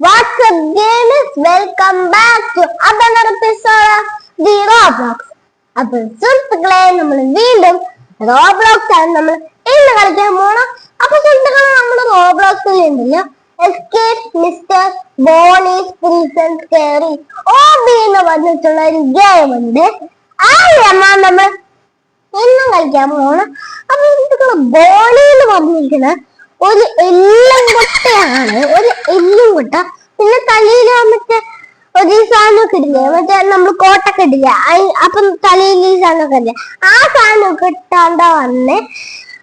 What's up gamers? Welcome back to another episode of the Roblox. അപ്പോൾ സുഹൃത്തുക്കളെ നമ്മൾ വീണ്ടും റോബ്ലോക്സ് ആണ് നമ്മൾ ഇന്ന് കളിക്കാൻ പോണം. അപ്പൊ സുഹൃത്തുക്കളെ നമ്മൾ റോബ്ലോക്സിൽ ഉണ്ടല്ലോ എസ്കേപ്പ് മിസ്റ്റർ ബോണീസ് പ്രിസൺ സ്കേറി ഓബി എന്ന് പറഞ്ഞിട്ടുള്ള ഒരു ഗെയിം ഉണ്ട്. ആ ഗെയിമാണ് നമ്മൾ ഇന്നും കളിക്കാൻ പോണം. അപ്പൊ സുഹൃത്തുക്കളെ ബോണി എന്ന് പറഞ്ഞിരിക്കുന്ന ഒരു എല്ലും കുട്ടയാണ്, ഒരു എല്ലും കുട്ട. പിന്നെ തലയില് മറ്റേ ഒരു സാധനമൊക്കെ ഇടില്ലേ, മറ്റേ നമ്മൾ കോട്ടൊക്കെ ഇടില്ല, അപ്പം തലയിൽ ഈ സാധനമൊക്കെ ഇല്ലേ, ആ സാധനമൊക്കെ ഇട്ടാണ്ടാ വന്നേ.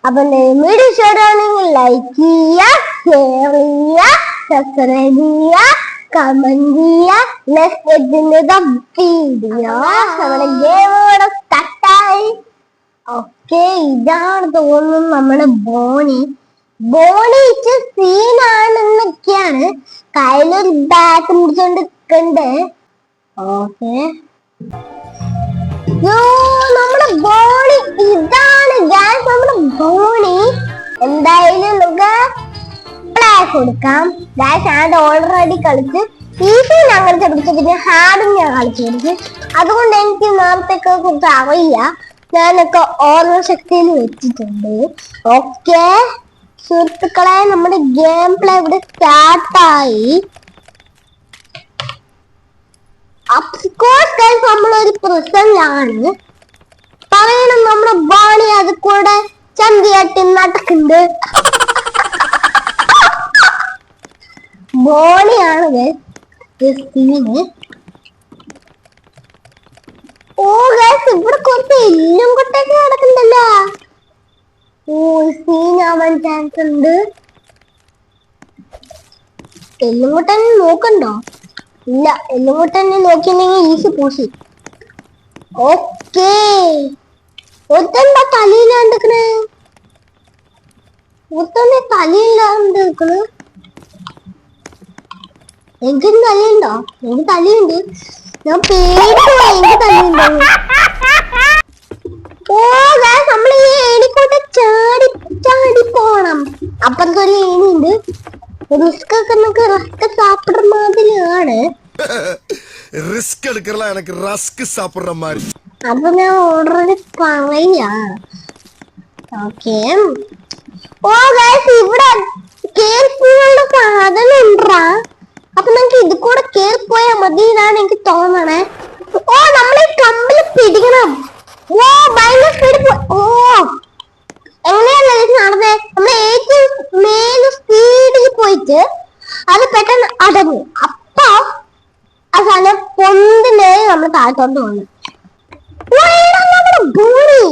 അപ്പൊ വീഡിയോ ഇഷ്ടമാണെങ്കിൽ ലൈക്ക് ചെയ്യുക, ഷെയർ ചെയ്യുക, സബ്സ്ക്രൈബ് ചെയ്യുക, കമന്റ് ചെയ്യുക. Let's get into the video. നമ്മുടെ ഗെയിം ഇവിടെ സ്റ്റാർട്ടായി. ഓക്കെ, ഇതാണ് തോന്നുന്നു നമ്മുടെ ബോണി. ബോണി സീനാണെന്നൊക്കെയാണ്. കയ്യിലൊരു ബാറ്റ് പിടിച്ചോണ്ട് നിൽക്കണ്ട്. ഓക്കെ, നമ്മുടെ ബോണി ഇതാണ് ഗായ്സ്, നമ്മുടെ ബോണി. എന്തായാലും നമുക്ക് പ്ലേ കൊടുക്കാം ഗായ്സ്. ഞാൻ ഓൾറെഡി കളിച്ച് ഈസി ഞാൻ കളിച്ച് പഠിച്ചു, പിന്നെ ഹാർഡും ഞാൻ കളിച്ചു പഠിച്ചു. അതുകൊണ്ട് എനിക്ക് നേരത്തെയൊക്കെ കുറിച്ച് അറിയില്ല. ഞാനൊക്കെ ഓർമ്മ ശക്തിയിൽ വെച്ചിട്ടുണ്ട്. ഓക്കെ സുഹൃത്തുക്കളെ, നമ്മുടെ ഗെയിം പ്ലേ ഇവിടെ സ്റ്റാർട്ടായി. നമ്മളൊരു പ്രസന്റാണ് പറയണം. നമ്മുടെ ബോണി അത് കൂടെ ചന്തിയാട്ടി നടക്കുന്നുണ്ട്. ബോണിയാണ് സീന്. ഓ ഗൈസ്, ഇവിടെ കുറച്ച് എല്ലും കൊട്ടൊക്കെ നടക്കുന്നുണ്ടല്ലോ. സീനാവാൻ ചാൻസ് ഉണ്ട്. എല്ലുംകുട്ടൻ നോക്കണ്ടോ? ഇല്ല, എല്ലുംകുട്ടനെ നോക്കിയിട്ടുണ്ടെങ്കിൽ ഈസി പൂശി. ഓക്കേ, ഒരുത്തന്റെ തലയിലാണ്ടിക്കണേ, ഒരുത്തന്റെ തലയിലാണ്ടിക്കണ്. എനിക്കൊരു തലയുണ്ടോ? എനിക്ക് തലയുണ്ട്. ഞാൻ പേടിച്ചു പോയി, എനിക്ക് തലയുണ്ടോ. ഓ ഗൈസ്, നമ്മൾ ഈ ഏണിക്കൂട്ട് ചാടി ചാടി പോണം. അപ്പുറത്തെ ഒരു ഏണിയുണ്ട്. റിസ്ക് ഒക്കെ നമുക്ക് റസ്ക് സാപ്പിടുന്ന മാതിരിയാണ്. റിസ്ക് എടുക്കല എനിക്ക് റസ്ക് സാപ്പിടുന്ന മാതിരി. അപ്പൊ ഞാൻ ഓൾറെഡി പറയാ. ഓക്കെ, ഓ ഗൈസ്, ഇവിടെ കേറിപ്പോയുള്ള സാധനം ഉണ്ടാ. അപ്പൊ നമുക്ക് ഇത് കൂടെ കേറിപ്പോയാ മതി എന്നാണ് എനിക്ക് തോന്നണേ. ഓ, നമ്മളീ കമ്പിൽ പിടിക്കണം. ഓ ഭയങ്കര സ്പീഡ്. ഓ എങ്ങനെയല്ലേ നടന്നേ? നമ്മൾ ഏറ്റവും മേലെ സ്പീഡിൽ പോയിട്ട് അത് പെട്ടെന്ന് അടങ്ങും. അപ്പൊ ആ സാധനം പൊന്തിലേ നമ്മൾ താഴ്ത്തോണ്ട് പോകുന്നു. ഭൂമി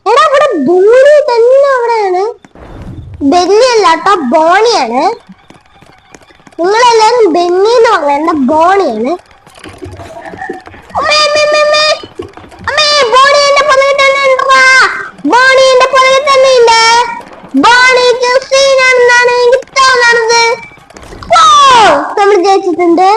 എടാ, ഇവിടെ ഭൂമി തന്നെ അവിടെയാണ്. ബെന്നിയല്ല കേട്ടോ, ബോണിയാണ്. നിങ്ങളെല്ലാരും ബെന്നി എന്ന് പറയണ്ട, ബോണിയാണ്. ബോണിന്റെ പുറകെ തന്നെ ഉണ്ട്. ബോണി സീനാണെന്നാണ് എനിക്ക് തോന്നുന്നത്. ഓ, നമ്മൾ ജയിച്ചിട്ടുണ്ട്.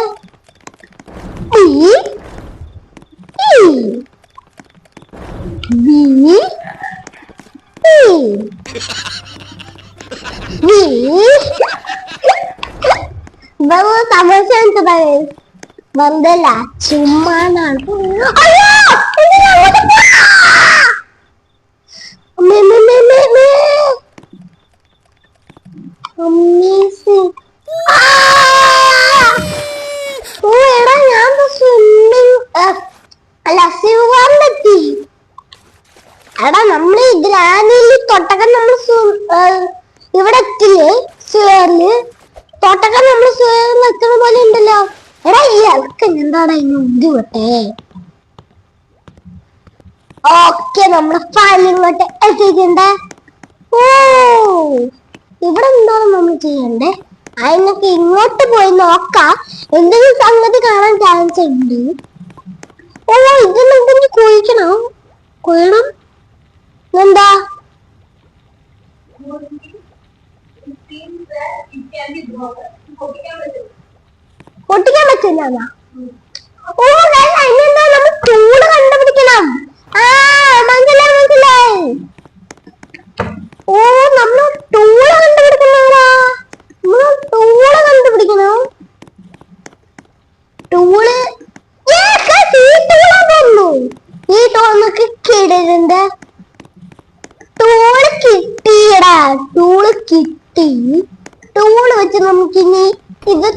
തമാശ വന്നല്ല, ചുമ്മാനാണ്. എടാ, നമ്മൾ ഈ ഗ്രാനിൽ തൊട്ടക്കം നമ്മൾ ഇവിടെ എത്തില്ലേ, സുയറില് തൊട്ടക്കം നമ്മൾ സുയറിൽ എത്തുന്ന പോലെ ഉണ്ടല്ലോ. എടാ, ഈ അലക്കൻ എന്താണ് അതിന് ബുദ്ധിമുട്ടേ. ഓക്കെ, നമ്മുടെ ഫയൽ ഇങ്ങോട്ട് എത്തിയിട്ടുണ്ട്. ഓ, ഇവിടെ എന്താണ് നമ്മൾ ചെയ്യണ്ടേ? അതിനൊക്കെ ഇങ്ങോട്ട് പോയി നോക്കാം, എന്തെങ്കിലും സംഗതി കാണാൻ ചാൻസ് ഉണ്ട്. ഓ, ഇത് നമുക്ക് കുഴിക്കണം. കുഴണം എന്താ? പൊട്ടിക്കാൻ പറ്റില്ല. ഓ അതിനെന്താ, നമ്മൾ ടൂള് കണ്ടുപിടിക്കണം. മനസ്സിലായി. ഓ, നമ്മൾ ടൂള് കണ്ടുപിടിക്കണം.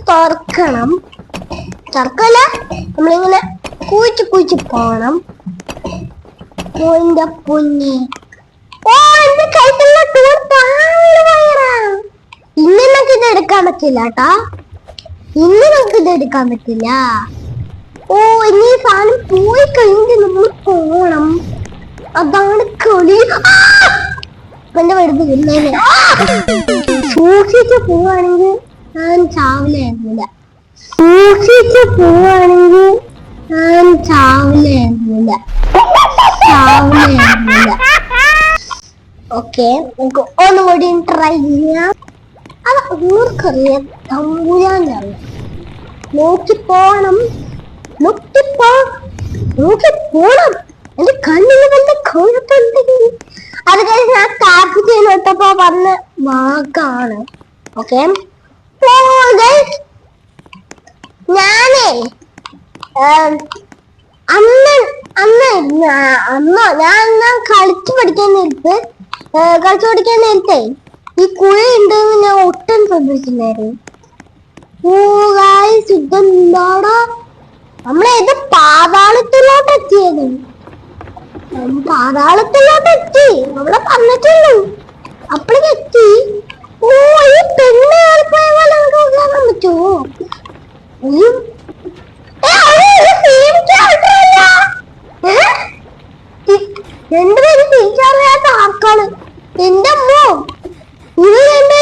തുറക്കണം. തുറക്കല്ല, നമ്മളിങ്ങനെ കുഴിച്ച് പോണം. എന്റെ പൊന്നി, ഓ എന്റെ കൈക്കുള്ള ഇന്ന് നമുക്ക് ഇത് എടുക്കാൻ പറ്റില്ല കേട്ടാ. ഇന്ന് നമുക്ക് ഇത് എടുക്കാൻ പറ്റില്ല. ഓ ഇനി ഈ സാധനം പോയി കഴിഞ്ഞിട്ട് നമ്മൾ പോണം. അതാണ് കളി. എന്റെ വെറുതെ ഇല്ലേനെ സൂക്ഷിച്ച് പോവാണെങ്കിൽ ഞാൻ ചാവില്ലായിരുന്നില്ല. സൂക്ഷിച്ച് പോവാണെങ്കിൽ ഞാൻ ചാവില്ലായിരുന്നില്ല. ഓക്കെ, നമുക്ക് ഒന്നുകൂടി ട്രൈ ചെയ്യാം. അത് ഓർക്കറിയാം, തമ്പുരാനാണ്. നോക്കിപ്പോണം. എന്റെ കണ്ണിന് വല്ല കുഴപ്പമുണ്ടെങ്കിൽ അത് കഴിഞ്ഞ് ഞാൻ ടാപ്പ് ചെയ്തപ്പോ പറഞ്ഞ വാക്കാണ്. ഓക്കെ, ഞാനേ ഞാൻ കളിച്ചു പഠിക്കാൻ നേരത്തെ ഈ കുഴി ഉണ്ടെന്ന് ഞാൻ ഒട്ടും ശ്രദ്ധിച്ചില്ലായിരുന്നു. ഓ ഗായ്സ്, ഇതെന്താടാ, നമ്മളേത് പാതാളത്തിലോട്ടെത്തിയത്. പാതാളത്തിലോട്ടെത്തി, നമ്മളെ പറഞ്ഞിട്ടുള്ളൂ അപ്പോഴെത്തി. ഓ ഈ പെണ്ണ് കയറിപ്പോയ പോലെ നമുക്ക് നോക്കാൻ പറ്റുമോ? രണ്ടുപേരും തിരിച്ചറിയാത്ത ആർക്കാണ്. എന്റെ അമ്മോ, ഇത്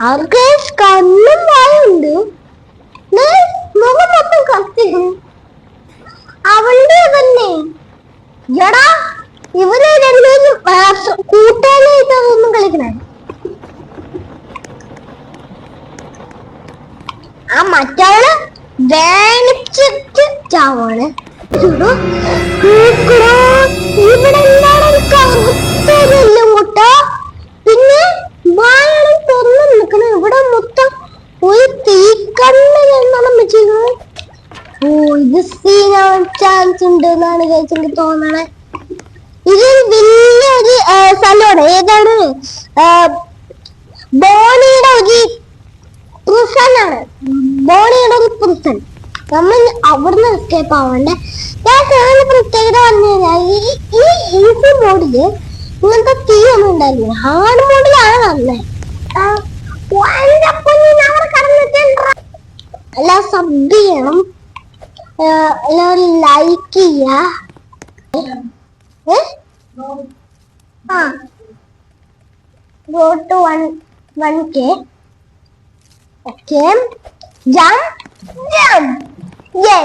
അവർക്ക് കണ്ണും വായുണ്ട്, മുഖം മൊത്തം കത്തിക്കും. അവളുടെ തന്നെ എടാ, ഇവര് രണ്ടുപേരും കൂട്ടാനായിട്ടൊന്നും കളിക്കണേ. ആ മറ്റവള് വേണിച്ചിട്ട് ചാവാണ്. ഇവിടെ എല്ലാവരും മുട്ട, പിന്നെ വായണം തുറന്നു നിൽക്കണം. ഇവിടെ മൊത്തം ഒരു തീക്കണ്ണ് എന്നാണ് വെച്ചിരിക്കുന്നത്. ഓ ഇത് സീനാവാൻ ചാൻസ് ഉണ്ട് എന്നാണ് എനിക്ക് തോന്നണേ. ഇത് വലിയൊരു സ്ഥലമാണ്. ഏതാണ്? ബോണിയുടെ ഒരു പ്രിസനാണ്. ബോണിയുടെ ഒരു പ്രിസൺ. നമ്മൾ അവിടുന്ന് എസ്കേപ്പ് ആവണ്ടേ. പ്രത്യേകത പറഞ്ഞു കഴിഞ്ഞാൽ ഈ ഈസി മോഡില് ഇങ്ങനത്തെ തീ ഒന്നും ഉണ്ടായില്ല. ഹാർഡ് മോഡിലാണ് വന്നേ. എല്ലാം സബ് ചെയ്യണം, എല്ലാവരും ലൈക്ക് ചെയ്യ. Go to 1K. Okay. Jump.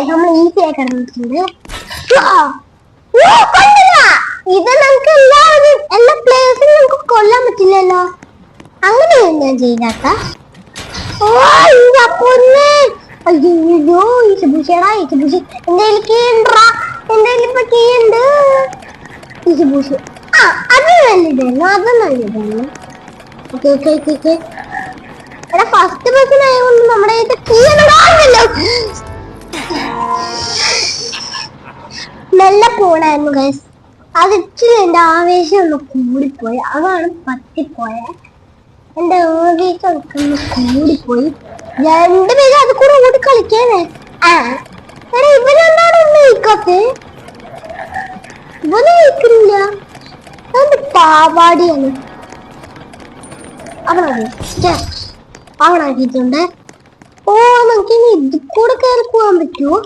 നമ്മൾ ഈസി ആയി കിടന്നിട്ടുണ്ട്. ഇത് നമുക്ക് എല്ലാ പ്ലേസിലും നമുക്ക് കൊല്ലാൻ പറ്റില്ലല്ലോ. അങ്ങനെ ഞാൻ ചെയ്താക്ക. ഓ ഇല്ല പൊന്നെ, അയ്യോ ഈശബൂഷടാ, ഈശബൂഷ് എന്റെ കീണ്ടാ, എന്റെ ഇപ്പൊ കീണ്ട്. ഈശബൂഷ് അത് നല്ലതായിരുന്നു, അത് നല്ലതായിരുന്നു. Okay okay okay okay. എടാ ഫസ്റ്റ് പേഴ്സൺ ആയതുകൊണ്ട് നമ്മുടെ മെല്ലെ പോണായിരുന്നു ഗൈസ്. അത് ഇച്ചിരി എന്റെ ആവേശം ഒന്ന് കൂടിപ്പോയി, അതാണ് പറ്റിപ്പോയ. എന്റെ ആവേശം ഒന്ന് കൂടിപ്പോയി. രണ്ടുപേരും അത് കൂടെ കൂടി കളിക്കാനേ. എടാ ഇവരെന്താണ് ഒന്ന് വയ്ക്കാത്തെ? ഇവന് വയ്ക്കുന്നില്ല, അതെന്ത് പാവാടിയാണ്. അവളാക്കിയിട്ടുണ്ട്. ഓ നമുക്ക് ഇനി ഇത് കൂടെ കയറി പോവാൻ പറ്റുമോ?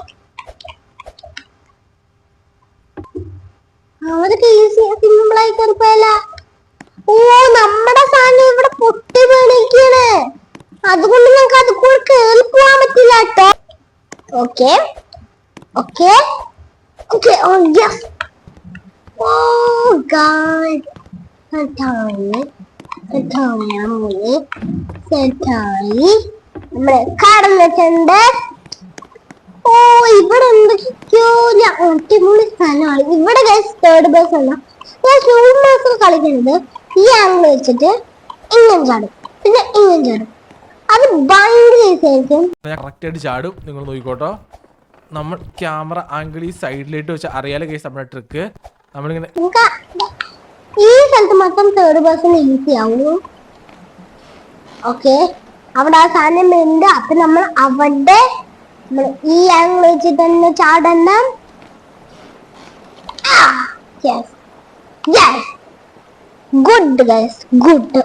അവർക്ക് ഈസി സിമ്പിളായി കയറി പോയല്ല. ഓ നമ്മുടെ സാധനം ഇവിടെ പൊട്ടി വീണിരിക്കാണ്, അതുകൊണ്ട് നമുക്ക് അത് കൂടെ കയറി പോവാൻ പറ്റില്ല കേട്ടോ. Okay okay okay. Oh yes. Oh God, സെറ്റായി നമ്മള് കടന്നിട്ടുണ്ട്. ഓ ഇവിടെ എന്തൊക്കെയോ അടിപൊളി സ്ഥലമാണ്. ഇവിടെ തേർഡ് ബസ് അല്ല, ഞാൻ ഷൂട്ട് മാസ്റ്റർ കളിക്കുന്നത് ഈ ആംഗിൾ വെച്ചിട്ട് ഇങ്ങനെ ചാടും, പിന്നെ ഇങ്ങനെ ചാടും. അത് ഭയങ്കര ഈസിയായിരിക്കും. കറക്റ്റ് ആയിട്ട് ചാടും. നിങ്ങൾ നോക്കിക്കോട്ടോ, നമ്മൾ ക്യാമറ ആംഗിൾ ഈ സൈഡിലേക്ക് വെച്ച് അറിയാലോ കേസ് നമ്മുടെ ട്രിക്ക്. നമ്മളിങ്ങനെ ഈ സ്ഥലത്ത് മൊത്തം തേർഡ് പേഴ്സൺ ഈസി ആവും. ഓക്കെ, അവിടെ ആ സാധനം ഉണ്ട്. അപ്പൊ നമ്മൾ അവിടെ ഈ ആംഗിൾ വെച്ച് തന്നെ ചാടണം. Yes yes, good guys, good.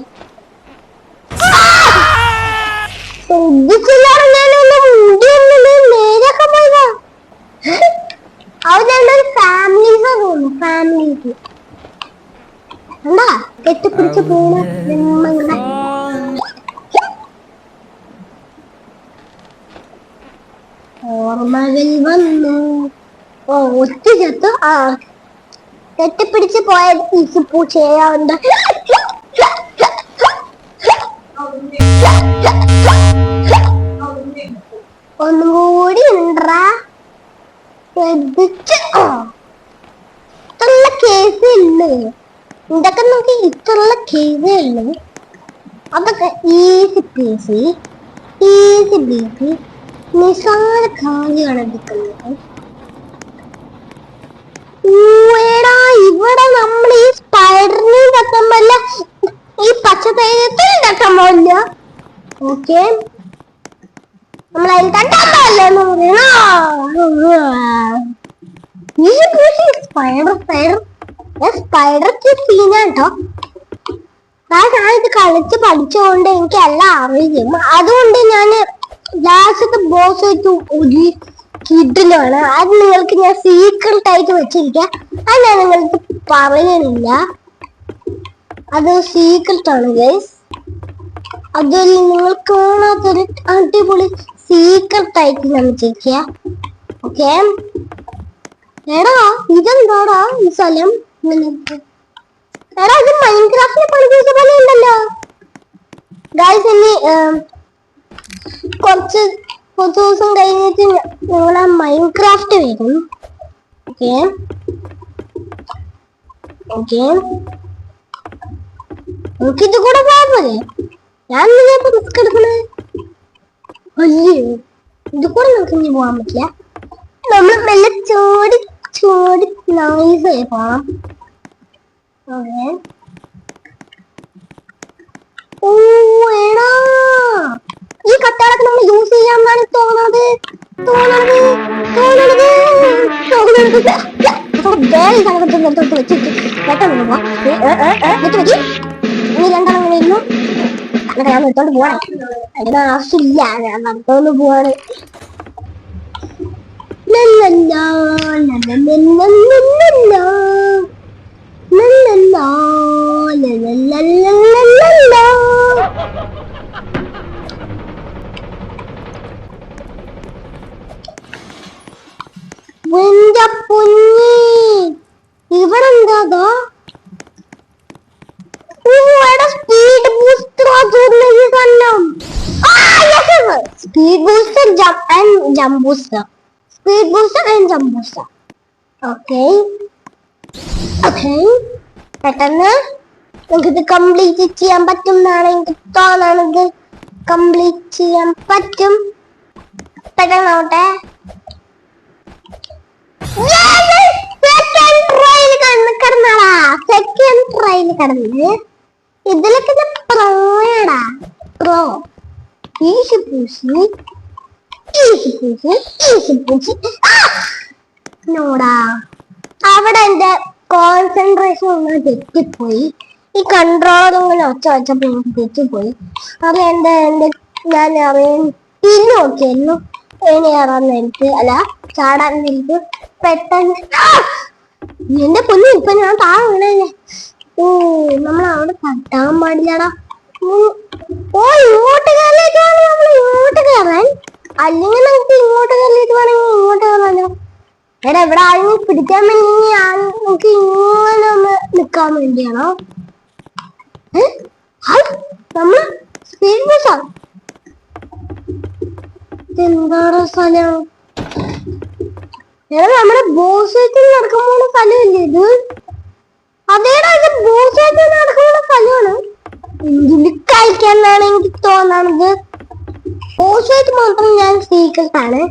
അവരുടെ ഫാമിലീസ് തോന്നുന്നു, ഫാമിലീസ് എന്താ കെട്ടിപ്പിടിച്ച് പോണ നിമ്മങ്ങളെ. ഓർമ്മകൾ വന്നു. ഓ ഒറ്റ ചത്തു. ആ കെട്ടിപ്പിടിച്ച് പോയത് ഇപ്പൂ ചെയ്യാറുണ്ട്. ഒന്നും കൂടി ഉണ്ടാ ശ്രദ്ധിച്ച്. ഇത്രയുള്ള കേസ് ഉണ്ട്, ഇതൊക്കെ നോക്കി ഇത്രയുള്ള കേസേ ഉള്ളു. അതൊക്കെ ഈസി പീസി, ഈസി ബീസി, നിസ്സാര കാര്യമാണ് എടുക്കുന്നത്. ഇവിടെ നമ്മൾ ഈ സ്പൈഡറിനെ തട്ടാൻ പറ്റില്ല, ഈ പച്ച തൈലത്തിൽ തട്ടാൻ പാടില്ല. ഓക്കെ, നമ്മൾ അതിൽ തട്ടാൻ പാടില്ല. സ്പൈഡർക്ക് സീനാട്ടോ. ഞാൻ ഇത് കളിച്ച് പഠിച്ചുകൊണ്ട് എനിക്ക് എല്ലാം അറിയും. അതുകൊണ്ട് ഞാൻ ലാസ്റ്റത്തെ ബോസ് ആയിട്ട് ഒരു കിഡിലാണ്. അത് നിങ്ങൾക്ക് ഞാൻ സീക്രട്ട് ആയിട്ട് വെച്ചിരിക്കാം. അത് ഞാൻ നിങ്ങൾക്ക് പറയണില്ല, അത് സീക്രട്ട് ആണ് ഗൈസ്. അതിൽ നിങ്ങൾ കാണാത്തൊരു അടിപൊളി സീക്രട്ട് ആയിട്ട് ഞാൻ വെച്ചിരിക്കുക. ഓക്കെ, എടാ ഇതെന്താടാ ഈ സ്ഥലം? എടാ ഇത് മൈൻക്രാഫ്റ്റിനെ പഠിപ്പിച്ച പോലെ ഉണ്ടല്ലോ ഗൈസ്. ഇനി കുറച്ച് ദിവസം കഴിഞ്ഞിട്ട് നിങ്ങളെ മൈൻക്രാഫ്റ്റ് വരും. ഓക്കെ ഓക്കെ, നമുക്കിത് കൂടെ പോയാൽ പോലെ. ഞാൻ നിങ്ങൾക്ക് റിസ്ക് എടുക്കണേ അല്ലേ? ഇത് കൂടെ നമുക്ക് ഇനി പോകാൻ പറ്റില്ല. നമ്മൾ മെല്ലെ ചോടി ചോടി നൈസായി പോണം. ഓക്കെ, ഓ എടാ ഈ കട്ടകളൊക്കെ നമ്മൾ യൂസ് ചെയ്യാന്നാണ് തോന്നുന്നത്. ഇനി രണ്ടെണ്ണം വരുന്നു. അതൊക്കെ ഞാൻ എടുത്തോണ്ട് പോവാണ്, അതിന് ആവശ്യമില്ല, ഞാൻ നടത്തോണ്ട് പോവാണ്. ഇവിടെ എന്താ speed booster, speed booster jump booster, speed booster and jump booster. Okay okay, പെട്ടെന്ന് നമുക്കിത് കംപ്ലീറ്റ് ചെയ്യാൻ പറ്റും എന്നാണ് എനിക്ക് തോന്നുന്നത്. കംപ്ലീറ്റ് ചെയ്യാൻ പറ്റും, പെട്ടെന്നാവട്ടെ. സെക്കൻഡ് ട്രയൽ കടന്ന് ഇതിലൊക്കെ പ്രോയടാ, bro. Easy peasy easy peasy easy peasy. നോടാ അവിടെ എന്റെ കോൺസെൻട്രേഷൻ ഒന്ന് തെറ്റിപ്പോയി. ഈ കൺട്രോളർ ഇങ്ങനെ ഒച്ച വെച്ചപ്പോ എനിക്ക് തെറ്റിപ്പോയി. അത് ഞാൻ തിരിഞ്ഞു നോക്കിയായിരുന്നു ഏണിയാറാൻ നേരിട്ട്, അല്ല ചാടാൻ നേരിട്ട്. പെട്ടെന്ന് എന്റെ പൊന്നു, ഇപ്പൊ ഞാൻ താഴെ വീണല്ലേ. ഓ നമ്മൾ അവിടെ തട്ടാൻ പാടില്ലടാ. ഓ ഇങ്ങോട്ട് കയറിയിട്ട് വേണം നമ്മൾ ഇങ്ങോട്ട് കയറാൻ, അല്ലെങ്കിൽ നമുക്ക് ഇങ്ങോട്ട് കയറിയിട്ട് വേണമെങ്കിൽ ഇങ്ങോട്ട് കയറാനോ. എടാ ഇവിടെ ആരെങ്കിലും പിടിക്കാൻ വേണ്ടി നമുക്ക് ഇങ്ങനെ ഒന്ന് നിക്കാൻ വേണ്ടിയാണോ? നമ്മള് സ്പീഡ് ബസ്സാ. എന്താണോ സ്ഥലം? എടാ നമ്മുടെ ബോസ് നടക്കുമ്പോൾ സ്ഥലമില്ലേ ഇത്? അതേടാ, ഇത് ബോസ് നടക്കുമ്പോൾ സ്ഥലമാണ്. എന്തിന് കളിക്കാന്നാണ് എനിക്ക് തോന്നണത്. ബോസ് മാത്രം ഞാൻ സീക്രട്ടാണ്.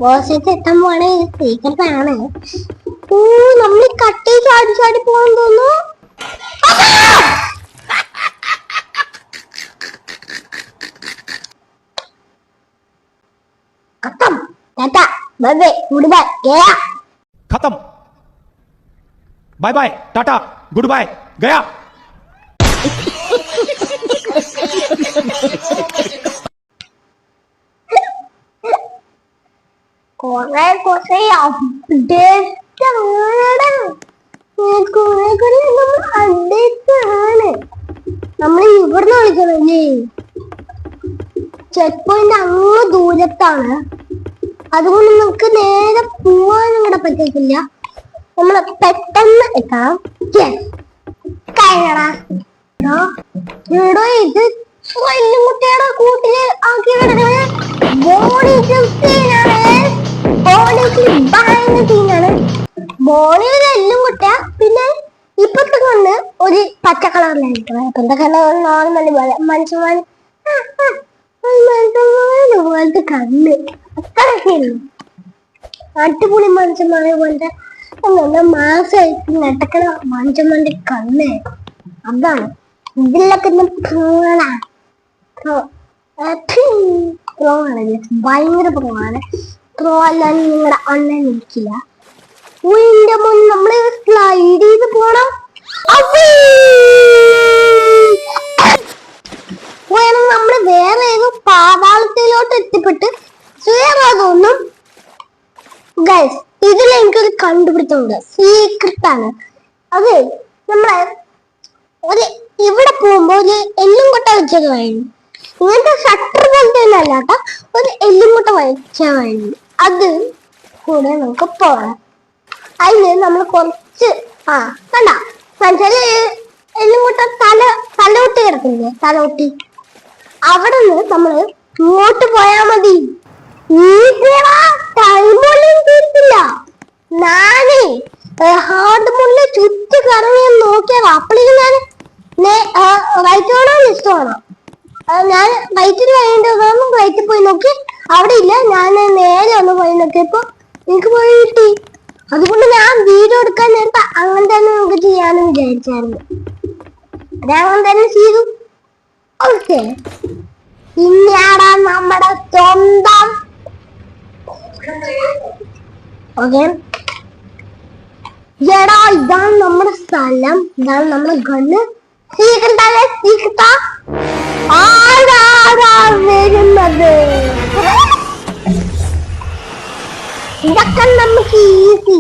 ബോസ് എത്താൻ പോവാണ്, ഇത് സീക്രട്ടാണ്. ഓ നമ്മൾ കട്ടി ചാടി ചാടി പോകാൻ തോന്നുന്നു. Tata bye bye goodbye ഗയാ खत्म bye bye tata goodbye गया കൊറേ അപ്ഡേറ്റ് ആണ് നമ്മൾ ഇവിടുന്ന് വിളിക്കണല്ലേ. ചെക്ക് പോയിന്റ് അങ്ങ് ദൂരത്താണ്, അതുകൊണ്ട് നമുക്ക് നേരെ പോവാൻ ഇവിടെ പറ്റത്തില്ല. നമ്മള് പെട്ടെന്ന് എത്താം. എടോ ഇത് കുട്ടിയുടെ കൂട്ടില് ആക്കി വിടുന്നത് ബോഡി സീനാണ്. ഭയങ്കര സീനാണ്. ബോഡി ഒരു എല്ലും കുട്ടിയ, പിന്നെ ഇപ്പത്തെ കണ്ണ് ഒരു പച്ച കളറിലായിരിക്കണം. ഇപ്പത്തെ കണ്ണ് നോർമലി പോലെ മനുഷ്യന്മാര് പോലത്തെ കണ്ണ് അത്രയൊക്കെ അടിപൊളി മനുഷ്യന്മാരെ പോലത്തെ നല്ല മാസമായിട്ട് നടക്കണ മനുഷ്യന്മാരുടെ കണ്ണ്. അതാണ് ഇതിലൊക്കെ ഭയങ്കര പ്രോണ്. പ്രോ അല്ലാണ്ട് നിങ്ങളുടെ അണ്ണൻ ഇരിക്കില്ല. ഉന്റെ മുന്നിൽ നമ്മള് സ്ലൈഡ് ചെയ്ത് പോണം. നമ്മള് വേറെ ഏതോ പാതാളത്തിലോട്ട് എത്തിപ്പെട്ട് വേറെതൊന്നും. ഗൈസ് ഇതിൽ എനിക്കൊരു കണ്ടുപിടുത്തമുണ്ട്, സീക്രട്ട് ആണ് അത്. നമ്മളെ ഒരു ഇവിടെ പോകുമ്പോ ഒരു എല്ലും കൊട്ട വെച്ചത് കഴിഞ്ഞു. ഇങ്ങനത്തെ ഷട്ടർ പോലത്തെ അല്ലാത്ത ഒരു എല്ലും കൊട്ട വെച്ച കഴിഞ്ഞു. അത് കൂടെ നമുക്ക് പോകണം. അതിന് നമ്മൾ കുറച്ച് കണ്ട മനസ്സിലെ എല്ലും കൊട്ട തലൊട്ടി കിടക്കില്ലേ, തലൊട്ടി അവിടെ നിന്ന് നമ്മള് ഇങ്ങോട്ട് പോയാ മതി. തീർത്തില്ല. ഞാനേ ഹാർഡ് മുള്ളിൽ ചുറ്റി കറങ്ങി നോക്കിയാൽ അപ്പോഴേക്കും ഞാൻ റൈറ്റ് വേണോ ലിസ്റ്റ് വേണോ, ഞാൻ റൈറ്റിന് വേണ്ടി റൈറ്റിൽ പോയി നോക്കി, അവിടെ ഇല്ല. ഞാൻ നേരെ ഒന്ന് പോയി നോക്കിയപ്പോ എനിക്ക് പോയി കിട്ടി. അതുകൊണ്ട് ഞാൻ വീഡിയോ എടുക്കാൻ നേരത്തെ അങ്ങനെ തന്നെ നമുക്ക് ചെയ്യാന്ന് വിചാരിച്ചായിരുന്നു. ഞാൻ അങ്ങനെ തന്നെ ചെയ്തു. ഓക്കെ, പിന്നെയാടാ നമ്മുടെ സ്വന്തം. ഓക്കെ എടാ, ഇതാണ് നമ്മുടെ സ്ഥലം, ഇതാണ് നമ്മുടെ ഗണ്ണ്. ആരാ വരുന്നത്? ഇതൊക്കെ നമുക്ക് ഈസി.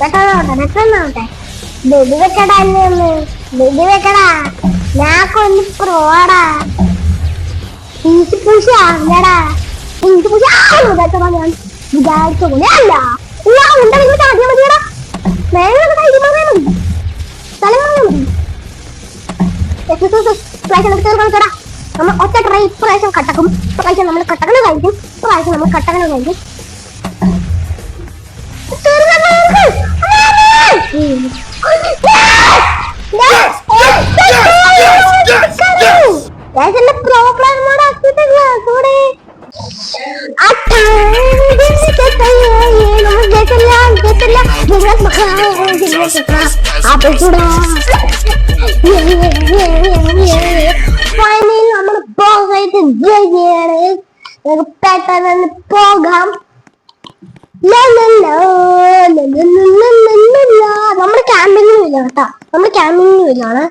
വെട്ടോട്ടെ ബെഡി വെക്കടാ, എന്നെ ഒന്ന് ബെഡി വെക്കടാ. ഞാക്കൊന്ന് പ്രോടാ. ഈസി പൂശാടാ, ഈസി പൂശ ഞാൻ വിചാരിച്ച പോലെ അല്ല. ആദ്യം മതിയടാ, വേറെ സ്ഥലം നമ്മൾ ഒറ്റ ട്രൈ ഇപ്രാവശ്യം കട്ടക്കും. ഇപ്രാവശ്യം നമ്മൾ കട്ടകണ കഴിക്കും. ഇപ്രാവശ്യം നമ്മൾ കട്ടകണ കഴിക്കും. നമ്മൾ പോകായിട്ട് പെട്ടെന്ന് പോകാം. നമ്മുടെ ക്യാമ്പിങ്ങിന് ഇല്ല കേട്ടോ, നമ്മൾ ക്യാമ്പിങ്ങിന് ഇല്ലാണ്.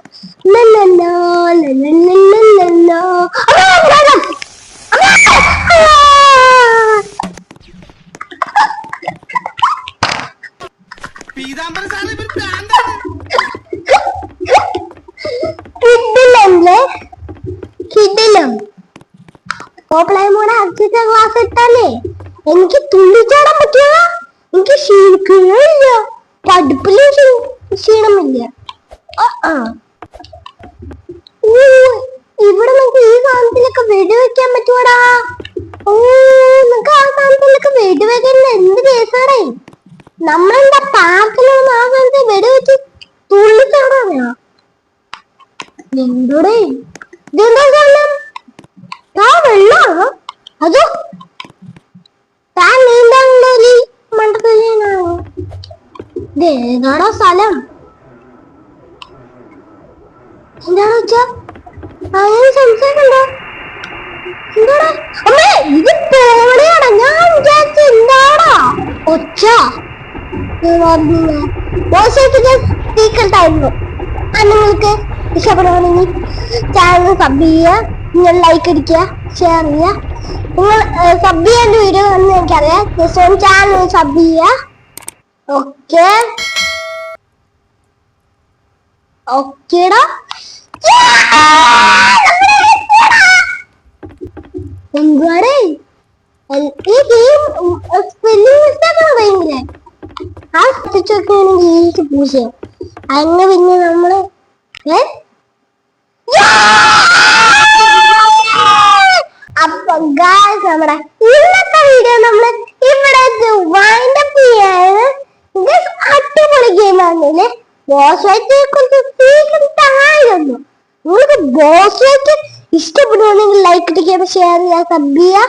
ക്ലാസ് ഇട്ടാലേ എനിക്ക് തുള്ളിച്ചാടാൻ പറ്റുക. എനിക്ക് ക്ഷീണിക്കുകയില്ല, പഠിപ്പിലും ക്ഷീണമില്ല. ഇവിടെ നമുക്ക് ഈ സാധനത്തിലൊക്കെ വെടിവെക്കാൻ പറ്റുവാടാ. നമുക്ക് ആ സാധനത്തിലൊക്കെ വെടിവെക്കുന്ന എന്ത് കേസാടേ. നമ്മളെന്താ പാർക്കിലൊന്നും ആ സാധനത്തെ വെടിവെച്ച് തുള്ളിച്ചാടാ. എന്തോടെ ഇതെന്താ സാധനം? വെള്ളമാണോ അതോ താൻ നീന്താനുള്ള മണ്ടത്തിലാണോ? ഇതേതാണോ സ്ഥലം? എന്താണോ വെച്ചാ അങ്ങനെ സംസാരിക്കണ്ടോ? എന്താടാ അമ്മേ ഇത് പോലെയാണ് ഞാൻ വിചാരിച്ച എന്താടാ ഒച്ച സീക്രട്ട് ആയിരുന്നു. നിങ്ങൾക്ക് ഇഷ്ടപ്പെടുവാണെങ്കിൽ ചാനൽ സബ് ചെയ്യുക, നിങ്ങൾ ലൈക്ക് അടിക്കുക, ഷെയർ ചെയ്യുക. നിങ്ങൾ സബ് ചെയ്യേണ്ട വീഡിയോ എന്ന് എനിക്കറിയാം. ജസ്റ്റ് ചാനൽ സബ് ചെയ്യുക. ഓക്കെ ഓക്കേടാ. എന്തുവാടേ ഈ ഗെയിം സ്പെല്ലിംഗ് മിസ്റ്റേക്ക് ഭയങ്കര ആ ശ്രദ്ധിച്ചൊക്കെ പൂജ അങ്ങ് പിന്നെ നമ്മള് അപ്പൊ ഗായ്സ് നമ്മുടെ ഇന്നത്തെ വീഡിയോ നമ്മള് ഇവിടെ വൈൻഡപ്പ് ചെയ്യാണ്. അടിപൊളി ഗെയിമാണല്ലേ. ബോസ് ഫൈറ്റിനെ കുറിച്ച് സീക്രട്ട് ആയിരുന്നു. നിങ്ങൾക്ക് ബോസ് ഫൈറ്റ് ഇഷ്ടപ്പെടുവാണെങ്കിൽ ലൈക്ക് അടിക്കുക, ഷെയർ ചെയ്യുക, സബ് ചെയ്യുക.